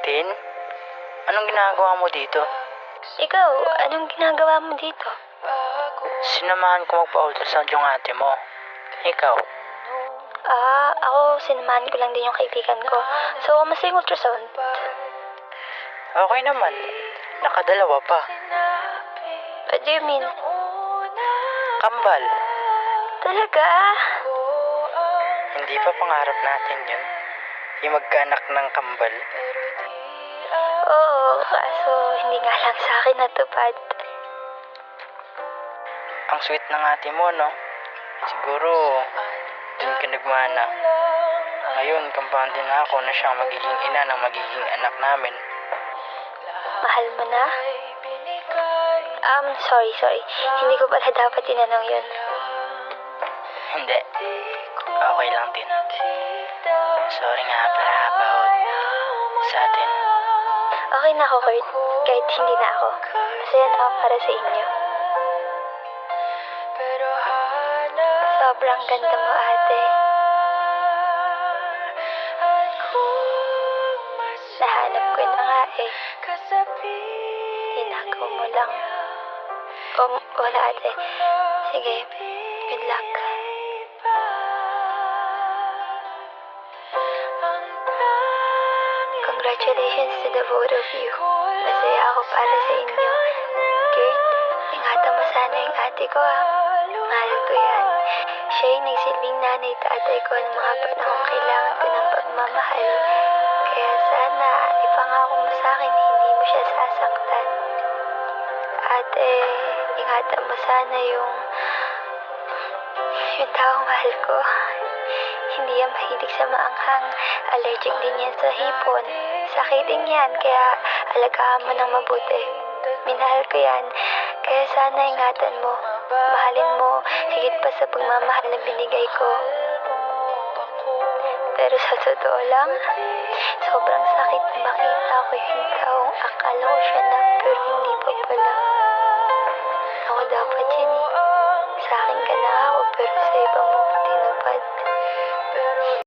Tin, anong ginagawa mo dito? Ikaw, anong ginagawa mo dito? Sinamahan ko magpa-ultrasound yung ate mo. Ikaw? Ako, sinamahan ko lang din yung kaibigan ko. So, kamusta yung ultrasound? Okay naman. Nakadalawa pa. What do you mean? Kambal. Talaga? Hindi pa pangarap natin yun. Yung magkaanak ng kambal. Oo, kaso hindi nga lang sa akin natupad. Ang sweet ng ate mo, no? Siguro, dun ka nagmana. Ngayon, kampante na ako na siyang magiging ina ng magiging anak namin. Mahal mo na? Sorry. Hindi ko pala dapat tinanong yun. Hindi. Okay lang din. Sorry nga pala about sa atin. Okay na ako, Kurt. Kahit hindi na ako. Masaya na ako para sa inyo. Sobrang ganda mo, ate. Nahanap ko na nga eh. Hinagaw mo lang. Wala, ate. Sige, good luck. Congratulations to the both of you. Masaya ako para sa inyo. Kurt, ingatan mo sana yung ate ko ha. Mahal ko yan. Siya yung nagsilbing nanay tatay ko ng mga panahong kailangan ko ng pagmamahal. Kaya sana, ipangako mo sa akin hindi mo siya sasaktan. Ate, ingatan mo sana yung taong mahal ko. Hindi yan mahilig sa maanghang. Allergic din yan sa hipon. Sakit din yan, kaya alagaan mo ng mabuti. Minahal ko yan, kaya sana ingatan mo. Mahalin mo, higit pa sa pagmamahal na binigay ko. Pero sa totoo lang, sobrang sakit na makita ko yung taong akala ko siya na pero hindi pa pala.